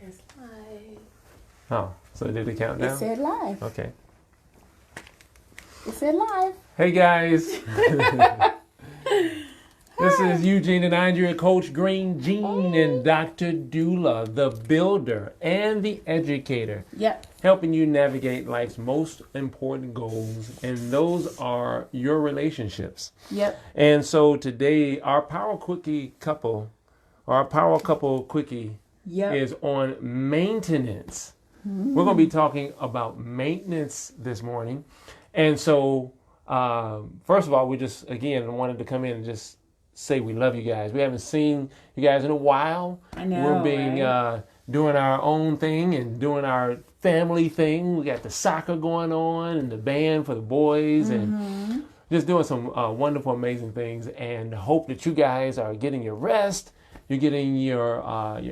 says live. Oh, so did it count down? It said live. Okay. It said live. Hey guys. This is Eugene and Andrea, Coach Green, Gene, and Dr. Dula, the builder and the educator. Yep. Helping you navigate life's most important goals, and those are your relationships. Yep. And so today, our Power Couple Quickie is on maintenance. We're going to be talking about maintenance this morning. And so, first of all, we just, again, wanted to come in and just say we love you guys. We haven't seen you guys in a while. I know, we're being doing our own thing and doing our family thing. We got the soccer going on and the band for the boys and just doing some wonderful, amazing things. And hope that you guys are getting your rest. You're getting your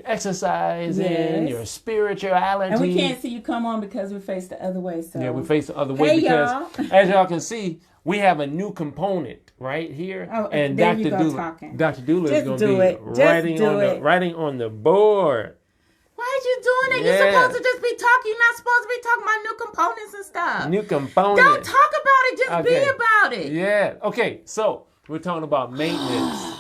exercise in, your spirituality. And we can't see you come on because we face the other way. So yeah, we face the other way because, as y'all can see, we have a new component right here. Oh, and there Dr. you go, Dula, talking. Dr. Dula is going to be writing on the board. Why are you doing it? Yeah. You're supposed to just be talking. You're not supposed to be talking about new components and stuff. New component. Don't talk about it. Just be about it. Yeah. Okay. So we're talking about maintenance.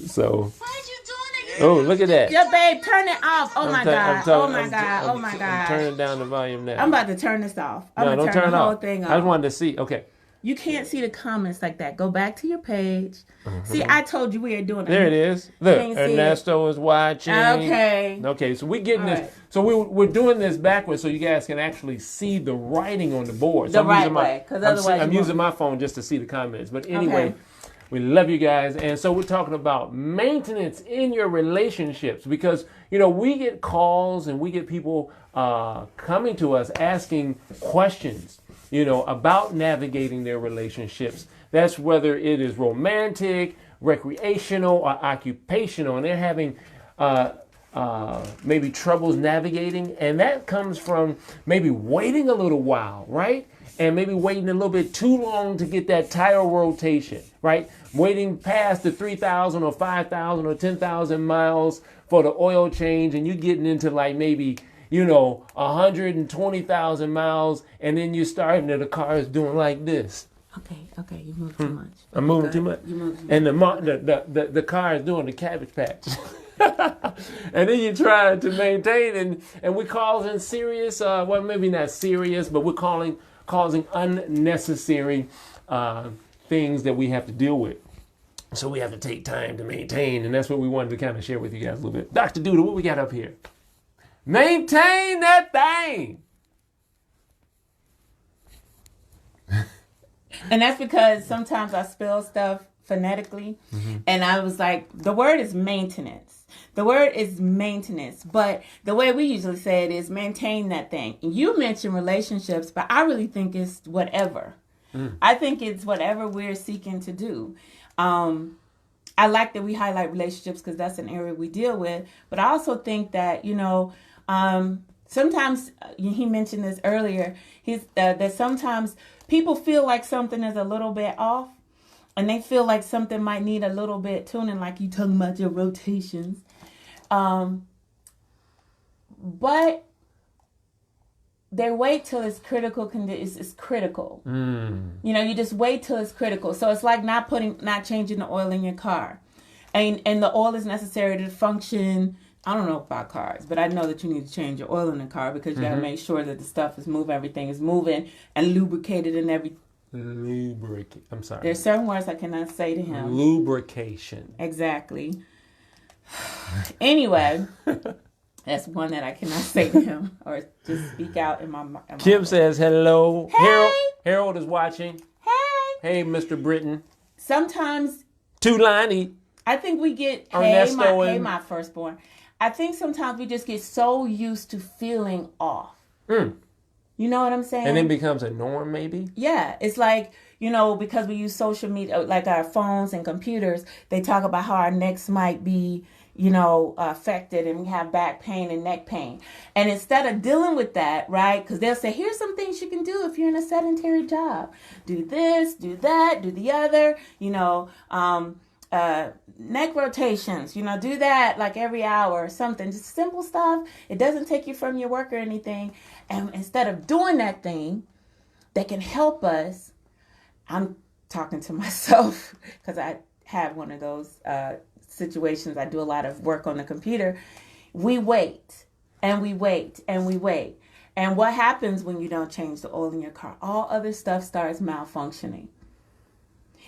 So. Why are you doing it? Oh, look at that. Yeah, babe, turn it off. Oh my God. I'm turning down the volume now. I'm about to turn this off. No, don't turn the it whole off. thing off. I just wanted to see. Okay. You can't see the comments like that. Go back to your page. See, I told you we are doing it. There it is. Look, Can't see Ernesto is watching. Okay. Okay, so we're getting this. Right. So we're doing this backwards so you guys can actually see the writing on the board. The right way, because otherwise I'm using my phone just to see the comments. But anyway, we love you guys. And so we're talking about maintenance in your relationships because, we get calls and we get people coming to us asking questions, about navigating their relationships. That's whether it is romantic, recreational, or occupational. And they're having maybe troubles navigating. And that comes from maybe waiting a little while, right? And maybe waiting a little bit too long to get that tire rotation, right? Waiting past the 3,000 or 5,000 or 10,000 miles for the oil change. And you're getting into like maybe 120,000 miles, and then you're starting and the car is doing like this. Okay, you move too much. I'm moving too much. You move too much. And the car is doing the Cabbage Patch. And then you try to maintain, and we're causing serious, well, maybe not serious, but we're causing unnecessary things that we have to deal with. So we have to take time to maintain, and that's what we wanted to kind of share with you guys a little bit. Dr. Duda, what we got up here? Maintain that thing. And that's because sometimes I spell stuff phonetically, and I was like, the word is maintenance. The word is maintenance, but the way we usually say it is maintain that thing. You mentioned relationships, but I really think it's whatever. I think it's whatever we're seeking to do. I like that we highlight relationships because that's an area we deal with, but I also think that, sometimes he mentioned this earlier. That sometimes people feel like something is a little bit off, and they feel like something might need a little bit tuning, like you talking about your rotations. But they wait till it's critical. It's critical. You just wait till it's critical. So it's like not changing the oil in your car, and the oil is necessary to function. I don't know about cars, but I know that you need to change your oil in the car because you got to make sure that the stuff is moving, everything is moving and lubricated and everything. I'm sorry. There's certain words I cannot say to him. Lubrication. Exactly. Anyway, that's one that I cannot say to him or just speak out in my Kim says hello. Hey. Harold is watching. Hey, Mr. Britton. Sometimes. Tulani. I think we get, Ernesto hey, my firstborn. I think sometimes we just get so used to feeling off. You know what I'm saying? And it becomes a norm, maybe? Yeah. It's like, because we use social media, like our phones and computers, they talk about how our necks might be, affected and we have back pain and neck pain. And instead of dealing with that, right, because they'll say, here's some things you can do if you're in a sedentary job. Do this, do that, do the other, neck rotations, do that like every hour or something. Just simple stuff. It doesn't take you from your work or anything. And instead of doing that thing that can help us, I'm talking to myself because I have one of those situations. I do a lot of work on the computer. We wait and we wait and we wait. And what happens when you don't change the oil in your car? All other stuff starts malfunctioning.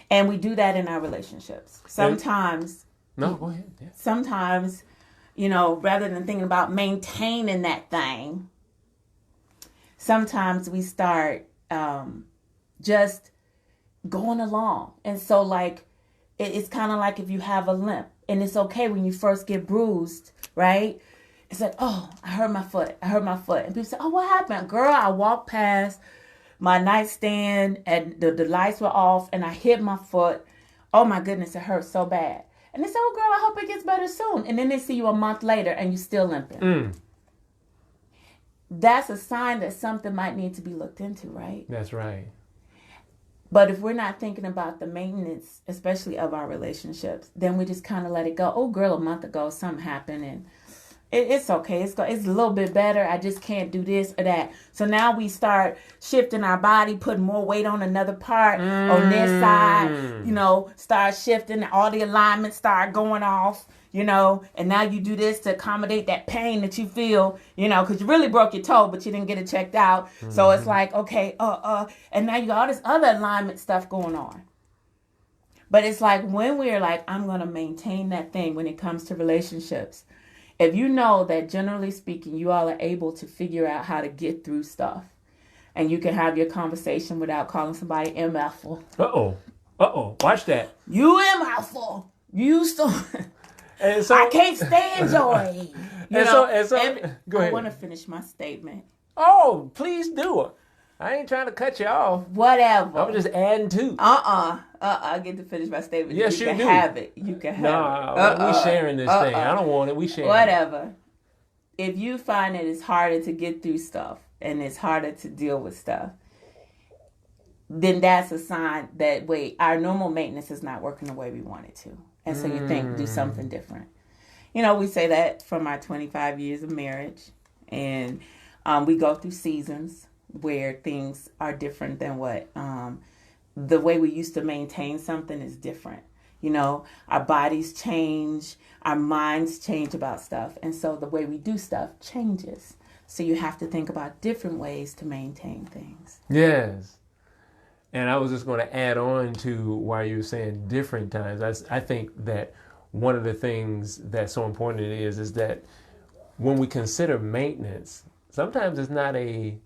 And we do that in our relationships. Sometimes. No, go ahead. Yeah. Sometimes, rather than thinking about maintaining that thing, sometimes we start just going along. And so, like, it's kind of like if you have a limp. And it's okay when you first get bruised, right? It's like, oh, I hurt my foot. And people say, oh, what happened? Girl, I walked past my nightstand and the lights were off and I hit my foot. Oh my goodness, it hurt so bad. And they say, oh girl, I hope it gets better soon. And then they see you a month later and you're still limping. That's a sign that something might need to be looked into, right? That's right. But if we're not thinking about the maintenance, especially of our relationships, then we just kind of let it go. Oh girl, a month ago something happened and it's okay. It's a little bit better. I just can't do this or that. So now we start shifting our body, putting more weight on another part on this side, start shifting. All the alignments start going off, and now you do this to accommodate that pain that you feel, because you really broke your toe, but you didn't get it checked out. So it's like, okay, and now you got all this other alignment stuff going on. But it's like when we're like, I'm going to maintain that thing when it comes to relationships. If you know that generally speaking, you all are able to figure out how to get through stuff and you can have your conversation without calling somebody MF-ful. Watch that. You MF-ful. You so... And so, I can't stand joy. Go ahead. I want to finish my statement. Oh, please do. I ain't trying to cut you off. Whatever. I'm just adding to. I get to finish my statement. Yes, you can do. Have it. You can have it. We sharing this thing. I don't want it. We sharing. Whatever. If you find that it's harder to get through stuff and it's harder to deal with stuff, then that's a sign that, our normal maintenance is not working the way we want it to. And so you think, do something different. We say that from our 25 years of marriage. And we go through seasons where things are different than what the way we used to maintain something is different. Our bodies change, our minds change about stuff. And so the way we do stuff changes. So you have to think about different ways to maintain things. Yes. And I was just going to add on to why you were saying different times. I think that one of the things that's so important is that when we consider maintenance, sometimes it's not a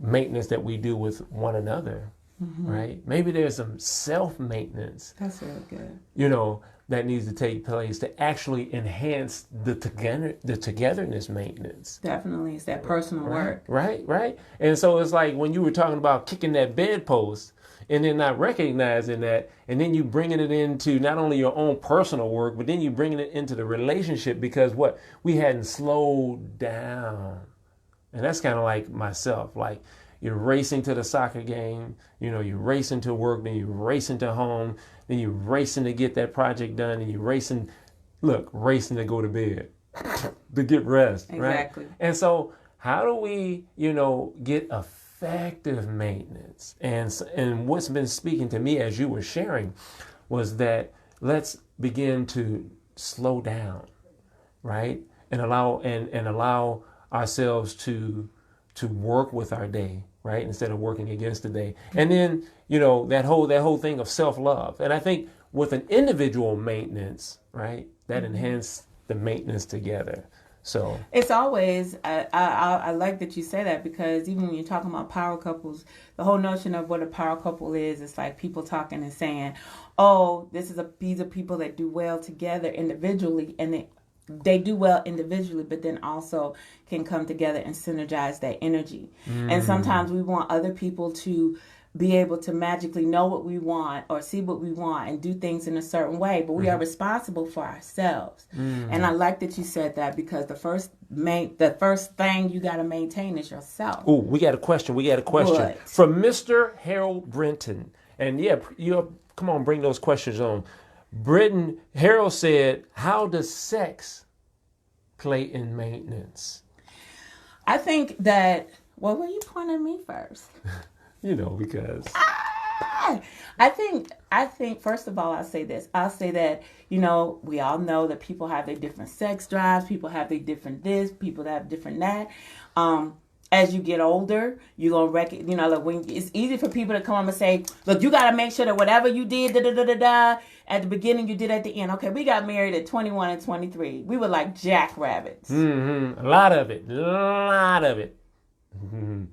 maintenance that we do with one another, right? Maybe there's some self-maintenance. That's really good. That needs to take place to actually enhance the togetherness maintenance. Definitely. It's that personal work. Right. And so it's like when you were talking about kicking that bedpost and then not recognizing that, and then you bringing it into not only your own personal work, but then you bringing it into the relationship because we hadn't slowed down. And that's kind of like myself. Like you're racing to the soccer game, you're racing to work, then you're racing to home, then you're racing to get that project done, and you're racing to go to bed, to get rest, exactly. Right? And so how do we, get effective maintenance? And what's been speaking to me as you were sharing was that let's begin to slow down, right? And allow ourselves to work with our day, right? Instead of working against the day. And then, that whole thing of self-love. And I think with an individual maintenance, right, that enhance the maintenance together. So it's always, I like that you say that because even when you're talking about power couples, the whole notion of what a power couple is, it's like people talking and saying, oh, these are people that do well together individually, and they do well individually, but then also can come together and synergize that energy. And sometimes we want other people to be able to magically know what we want or see what we want and do things in a certain way, but we are responsible for ourselves. And I like that you said that because the first thing you got to maintain is yourself. Oh, we got a question. What? From Mr. Harold Brenton. And yeah, your Come on, bring those questions on. Harold said, how does sex play in maintenance? I think that, well, were you pointing at me first? Because... I think first of all, I'll say this. I'll say that, we all know that people have their different sex drives. People have their different this. People have different that. As you get older, you're going to recognize, when it's easy for people to come up and say, look, you got to make sure that whatever you did, at the beginning, you did at the end. Okay, we got married at 21 and 23. We were like jackrabbits. Mm-hmm. A lot of it.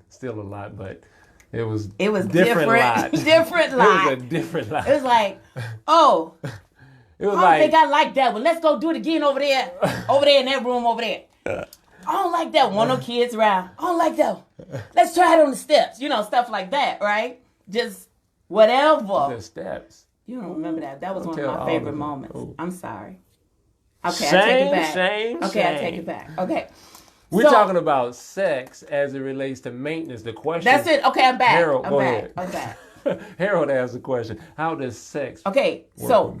Still a lot, but... It was different lot. Different lot. It was a different lot. It was like, it was like, think I like that one. Let's go do it again over there in that room over there. I don't like that one. Want no kids around. I don't like that one. Let's try it on the steps. Stuff like that, right? Just whatever. The steps. You don't remember that. That was one of my favorite moments. Oh. I'm sorry. Okay, I take it back. I take it back. Okay. We're talking about sex as it relates to maintenance. The question. That's it. Okay, I'm back. Harold, I'm back. Harold asked the question: how does sex? Okay, so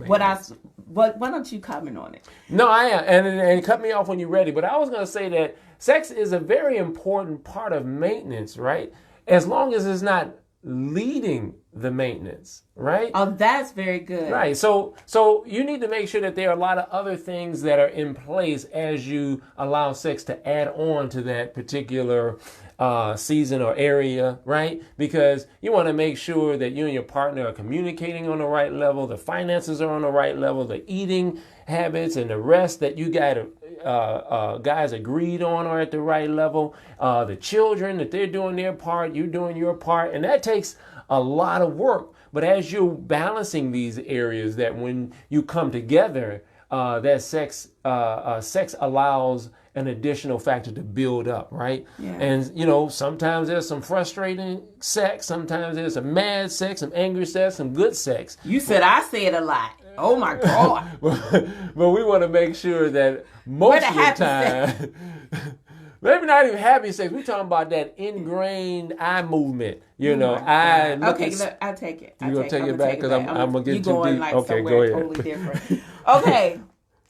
why don't you comment on it? No, I am, and cut me off when you're ready. But I was going to say that sex is a very important part of maintenance, right? As long as it's not leading the maintenance, right? Oh, that's very good. Right. So you need to make sure that there are a lot of other things that are in place as you allow sex to add on to that particular season or area, right? Because you want to make sure that you and your partner are communicating on the right level, the finances are on the right level, the eating habits and the rest that you guys agreed on are at the right level. The children, that they're doing their part, you're doing your part, and that takes a lot of work. But as you're balancing these areas, that when you come together, that sex allows an additional factor to build up, right? Yeah. And sometimes there's some frustrating sex, sometimes there's some mad sex, some angry sex, some good sex. You said I said a lot. Oh my God. But we want to make sure that most of the time, maybe not even happy sex. We're talking about that ingrained eye movement. I'll take it. You're going to take it back because I'm going to get too deep. Like okay, go ahead. Totally different. Okay.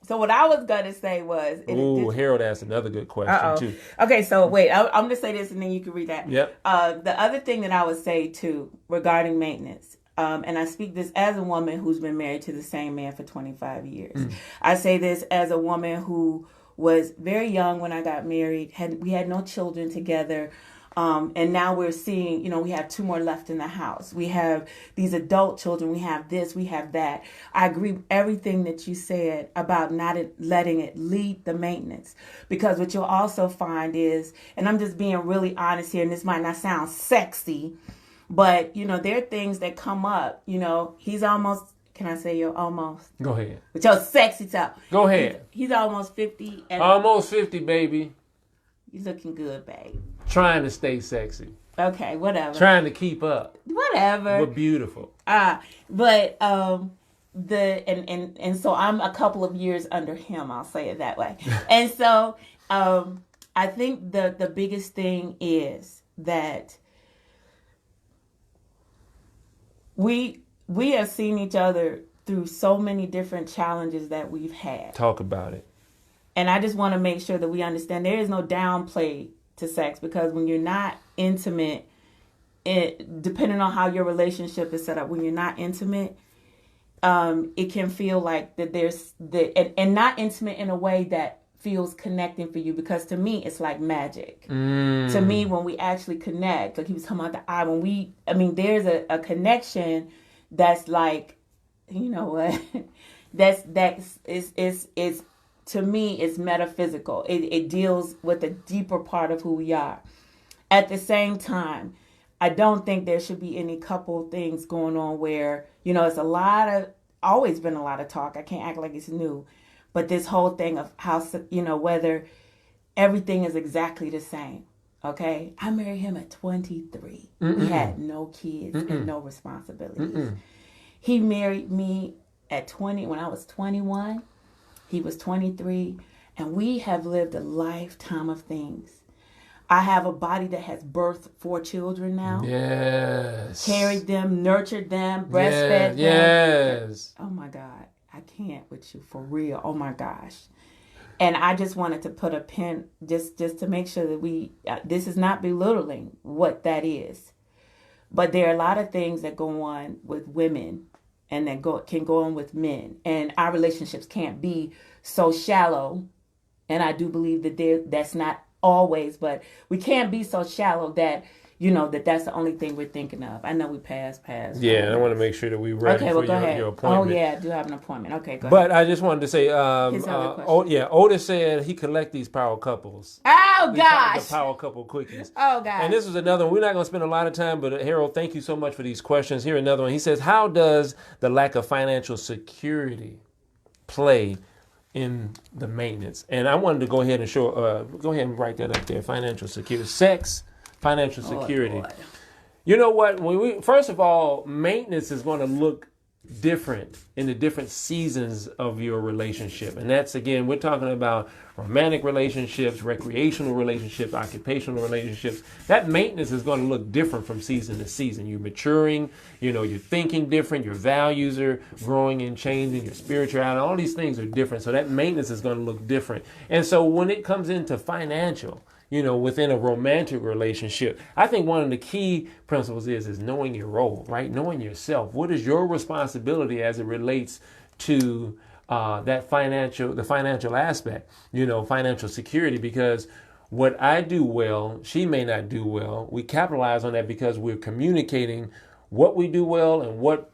So what I was going to say was... Harold asked another good question, too. Okay, so wait. I'm going to say this and then you can read that. Yep. The other thing that I would say, too, regarding maintenance, and I speak this as a woman who's been married to the same man for 25 years. I say this as a woman who was very young when I got married. We had no children together. And now we're seeing, we have 2 more left in the house. We have these adult children. We have this, we have that. I agree with everything that you said about not letting it lead the maintenance. Because what you'll also find is, and I'm just being really honest here, and this might not sound sexy, but, there are things that come up. He's almost, can I say you're almost? Go ahead. With your sexy talk. Go ahead. He's almost 50. Almost 50, baby. You're looking good, babe. Trying to stay sexy. Okay, whatever. Trying to keep up. Whatever. We're beautiful. But so I'm a couple of years under him, I'll say it that way. And so I think the biggest thing is that we have seen each other through so many different challenges that we've had. Talk about it. And I just want to make sure that we understand there is no downplay to sex, because when you're not intimate, depending on how your relationship is set up, when you're not intimate, it can feel like that there's and not intimate in a way that feels connecting for you, because to me it's like magic. To me, when we actually connect, like he was talking about the eye, there's a connection that's like, what, is to me, it's metaphysical. It deals with a deeper part of who we are. At the same time, I don't think there should be any couple things going on where, it's always been a lot of talk. I can't act like it's new. But this whole thing of how, whether everything is exactly the same. Okay? I married him at 23. We had no kids and no responsibilities. He married me at 20 when I was 21. He was 23, and we have lived a lifetime of things. I have a body that has birthed 4 children now. Yes. Carried them, nurtured them, breastfed them. Yes. Oh my God. I can't with you for real. Oh my gosh. And I just wanted to put a pin just to make sure that this is not belittling what that is. But there are a lot of things that go on with women and that can go on with men. And our relationships can't be so shallow. And I do believe that that's not always, but we can't be so shallow that, that's the only thing we're thinking of. I know we passed. Yeah, and I want to make sure that we're ready for your appointment. Oh, yeah, I do have an appointment. Okay, go ahead. But I just wanted to say, Otis said he collect these power couples. Oh, gosh. The power couple quickies. Oh, gosh. And this was another one. We're not going to spend a lot of time, but Harold, thank you so much for these questions. Here, another one. He says, how does the lack of financial security play in the maintenance? And I wanted to go ahead and write that up there. Financial security. Sex, financial security. Lord. You know what? First of all, maintenance is going to look different in the different seasons of your relationship. And that's, again, we're talking about romantic relationships, recreational relationships, occupational relationships. That maintenance is going to look different from season to season. You're maturing, you're thinking different, your values are growing and changing, your spirituality, all these things are different. So that maintenance is going to look different. And so when it comes into financial, within a romantic relationship, I think one of the key principles is knowing your role, right? Knowing yourself. What is your responsibility as it relates to the financial aspect, financial security? Because what I do well, she may not do well. We capitalize on that because we're communicating what we do well and what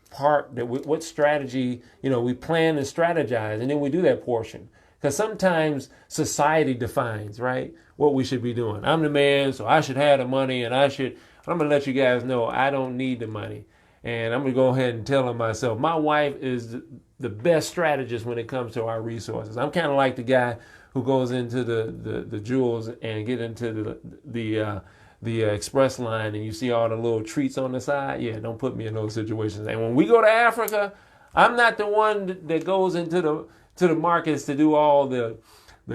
strategy, we plan and strategize, and then we do that portion. Because sometimes society defines, right, what we should be doing. I'm the man, so I should have the money, and I'm going to let you guys know I don't need the money. And I'm going to go ahead and tell them myself, my wife is the best strategist when it comes to our resources. I'm kind of like the guy who goes into the jewels and get into the express line, and you see all the little treats on the side. Yeah, don't put me in those situations. And when we go to Africa, I'm not the one that goes into the markets to do all the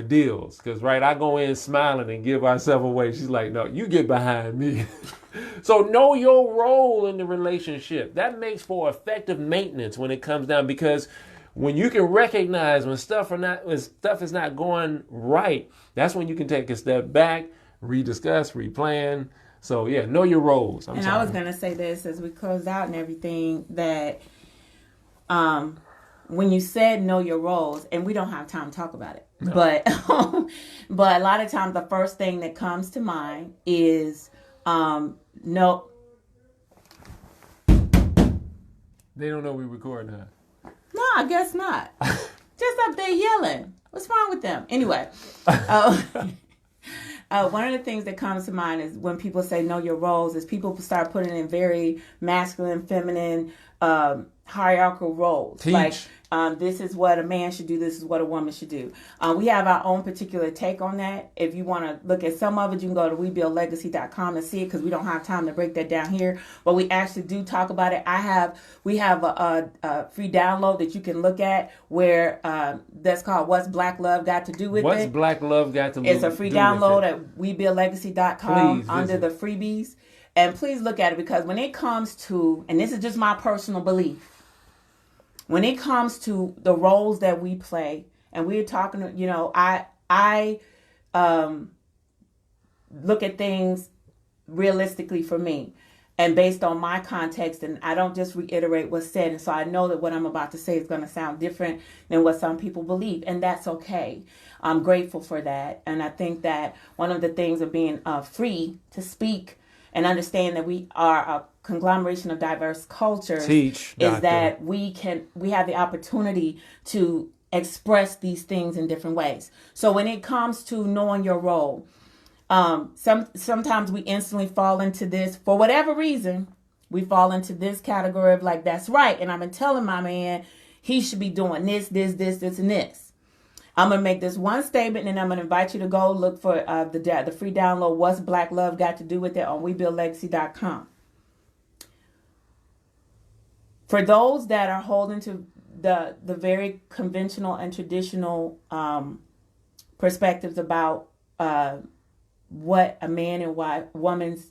deals. Because, right, I go in smiling and give ourselves away. She's like, no, you get behind me. So know your role in the relationship. That makes for effective maintenance when it comes down, because when you can recognize when stuff is not going right, that's when you can take a step back, rediscuss, replan. So, yeah, know your roles. I was going to say this as we close out and everything, that when you said know your roles, and we don't have time to talk about it, no. but a lot of times the first thing that comes to mind is no. They don't know we recording, huh? No, I guess not. Just up there yelling. What's wrong with them? Anyway, one of the things that comes to mind is when people say know your roles, is people start putting in very masculine, feminine, hierarchical roles. Teach. Like, this is what a man should do. This is what a woman should do. We have our own particular take on that. If you want to look at some of it, you can go to WeBuildLegacy.com and see it, because we don't have time to break that down here. But we actually do talk about it. We have a free download that you can look at where that's called What's Black Love Got to Do with It. What's Black Love Got to Do with It? It's a free download at WeBuildLegacy.com under the freebies. And please look at it, because when it comes to, and this is just my personal belief, when it comes to the roles that we play, and we're talking, I look at things realistically for me and based on my context, and I don't just reiterate what's said. And so I know that what I'm about to say is going to sound different than what some people believe, and that's okay. I'm grateful for that. And I think that one of the things of being free to speak and understand that we are a conglomeration of diverse cultures is that we have the opportunity to express these things in different ways. So when it comes to knowing your role, sometimes we instantly fall into this, for whatever reason, we fall into this category of like, that's right. And I've been telling my man, he should be doing this, and this. I'm going to make this one statement, and I'm going to invite you to go look for the free download, What's Black Love Got to Do with It, on WeBuildLegacy.com. For those that are holding to the very conventional and traditional perspectives about what a man and woman's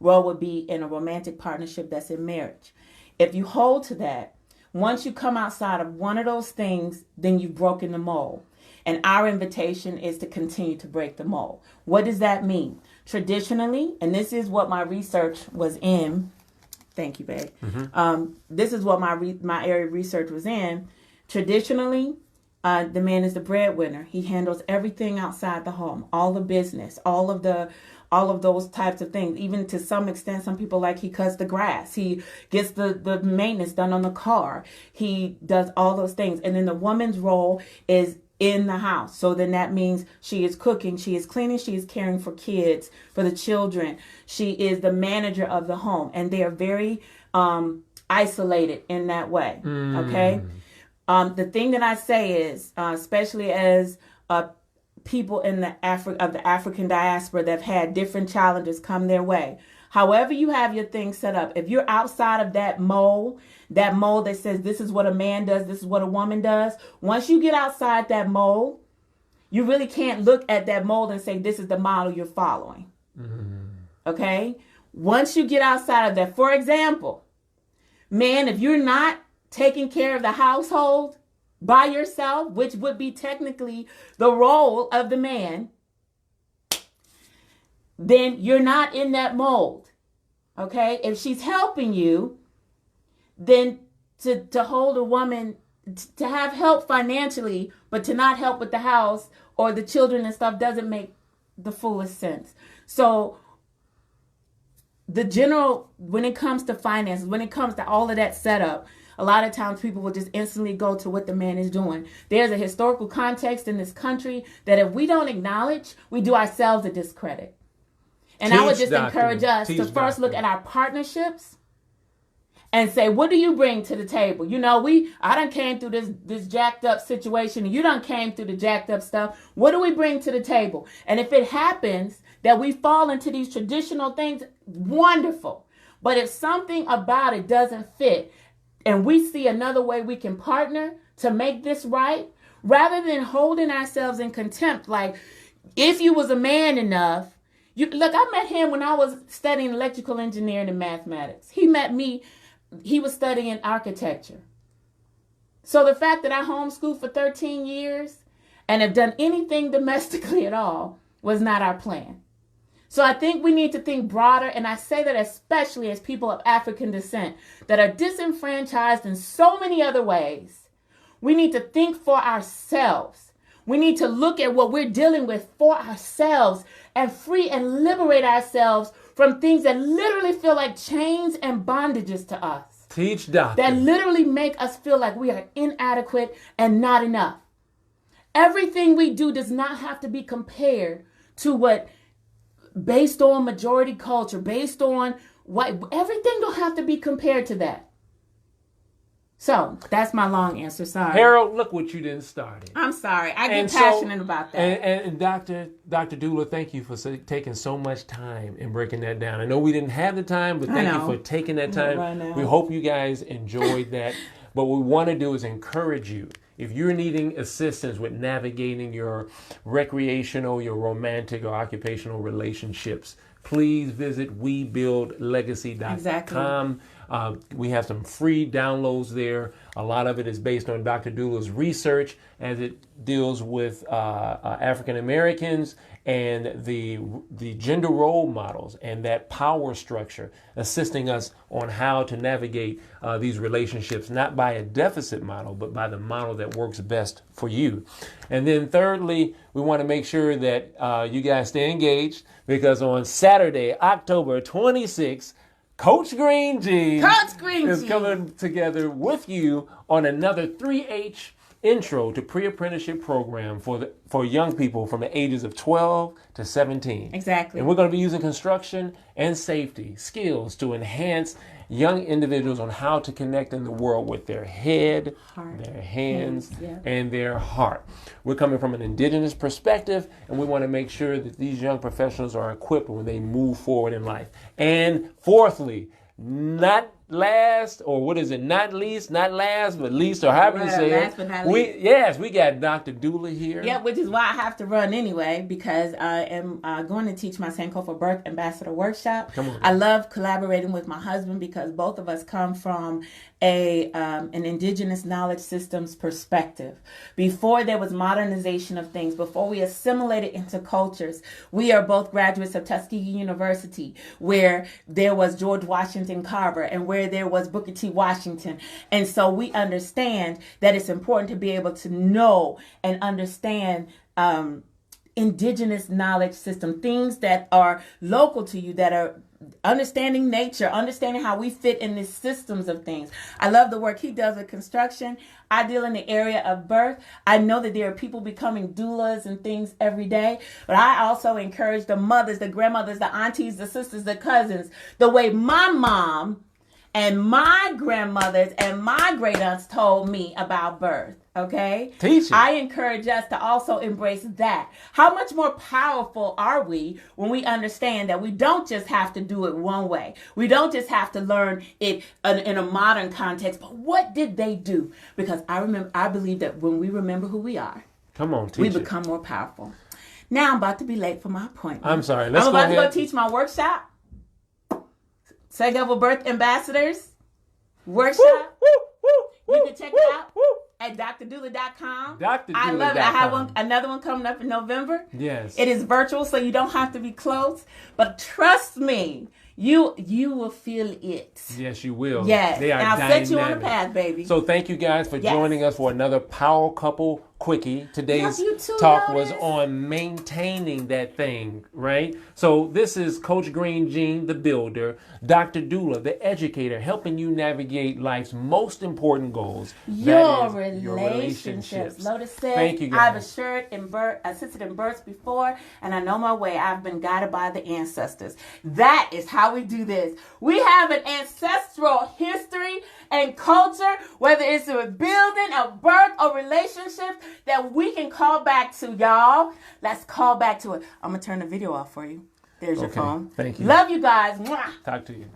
role would be in a romantic partnership that's in marriage. If you hold to that, once you come outside of one of those things, then you've broken the mold. And our invitation is to continue to break the mold. What does that mean? Traditionally, and this is what my research was in. Thank you, babe. This is what my area of research was in. Traditionally, the man is the breadwinner. He handles everything outside the home, all the business, all of those types of things. Even to some extent, some people he cuts the grass. He gets the maintenance done on the car. He does all those things. And then the woman's role is in the house. So then that means she is cooking, she is cleaning, she is caring for kids, for the children. She is the manager of the home. And they are very isolated in that way. Okay. The thing that I say is, especially as people in the African diaspora that have had different challenges come their way. However you have your thing set up, if you're outside of that mold that says this is what a man does, this is what a woman does, once you get outside that mold, you really can't look at that mold and say this is the model you're following. Okay? Once you get outside of that, for example, man, if you're not taking care of the household by yourself, which would be technically the role of the man, then you're not in that mold. Okay? If she's helping you, then to hold a woman, to have help financially, but to not help with the house or the children and stuff doesn't make the fullest sense. So when it comes to finances, when it comes to all of that setup, a lot of times people will just instantly go to what the man is doing. There's a historical context in this country that if we don't acknowledge, we do ourselves a discredit. And I would just encourage us to first look at our partnerships and say, what do you bring to the table? I done came through this jacked up situation, and you done came through the jacked up stuff. What do we bring to the table? And if it happens that we fall into these traditional things, wonderful. But if something about it doesn't fit, and we see another way we can partner to make this right, rather than holding ourselves in contempt, like if you was a man enough, look, I met him when I was studying electrical engineering and mathematics. He met me, he was studying architecture. So the fact that I homeschooled for 13 years and have done anything domestically at all was not our plan. So I think we need to think broader, and I say that especially as people of African descent that are disenfranchised in so many other ways. We need to think for ourselves. We need to look at what we're dealing with for ourselves and free and liberate ourselves from things that literally feel like chains and bondages to us. Teach, doctor. That literally make us feel like we are inadequate and not enough. Everything we do does not have to be compared to what, based on majority culture, based on what, everything don't have to be compared to that. So that's my long answer. Sorry, Harold. Look what you didn't start. I'm sorry. I get passionate about that. And Dr. Dula, thank you for taking so much time and breaking that down. I know we didn't have the time, but thank you for taking that time. Right, we hope you guys enjoyed that. But what we want to do is encourage you. If you're needing assistance with navigating your recreational, your romantic, or occupational relationships, please visit webuildlegacy.com. Exactly. We have some free downloads there. A lot of it is based on Dr. Dula's research as it deals with African Americans and the gender role models and that power structure, assisting us on how to navigate these relationships, not by a deficit model, but by the model that works best for you. And then thirdly, we want to make sure that you guys stay engaged, because on Saturday, October 26th, Coach Green G is coming together with you on another 3H intro to pre-apprenticeship program for young people from the ages of 12 to 17. Exactly. And we're going to be using construction and safety skills to enhance young individuals on how to connect in the world with their head, their hands, and their heart. We're coming from an indigenous perspective, and we want to make sure that these young professionals are equipped when they move forward in life. And fourthly, not last, or what is it? Not least, not last, but least, or however you say last it. but not least. We got Dr. Doula here. Yeah, which is why I have to run anyway, because I am going to teach my Sankofa Birth Ambassador Workshop. Come on. I love collaborating with my husband because both of us come from an indigenous knowledge systems perspective. Before there was modernization of things, before we assimilated into cultures, we are both graduates of Tuskegee University, where there was George Washington Carver and where there was Booker T. Washington. And so we understand that it's important to be able to know and understand indigenous knowledge system, things that are local to you, that are understanding nature, understanding how we fit in the systems of things. I love the work he does with construction. I deal in the area of birth. I know that there are people becoming doulas and things every day, but I also encourage the mothers, the grandmothers, the aunties, the sisters, the cousins, the way my mom and my grandmothers and my great aunts told me about birth. Okay? Teach it. I encourage us to also embrace that. How much more powerful are we when we understand that we don't just have to do it one way? We don't just have to learn it in a modern context, but what did they do? Because I believe that when we remember who we are, come on, teach we it. become more powerful. Now I'm about to be late for my appointment. I'm sorry. I'm about to go teach my workshop. Sankofa Birth Ambassadors Workshop. You can check it out at drdoula.com. drdoula.com. I love it. I have another one coming up in November. Yes. It is virtual, so you don't have to be close. But trust me, you will feel it. Yes, you will. Yes. They are and I'll dynamic. set you on the path, baby. So thank you guys for joining us for another Power Couple Quickie. Today's too, talk Lotus. was on maintaining that thing, right? So this is Coach Green Gene, the builder, Dr. Doula, the educator, helping you navigate life's most important goals. Your that is relationships. Lotus said, Thank you, I've guys. assisted in births before, and I know my way. I've been guided by the ancestors. That is how we do this. We have an ancestral history and culture, whether it's a building, a birth, or relationships, that we can call back to, y'all. Let's call back to it. I'm going to turn the video off for you. There's your phone. Thank you. Love you guys. Mwah. Talk to you.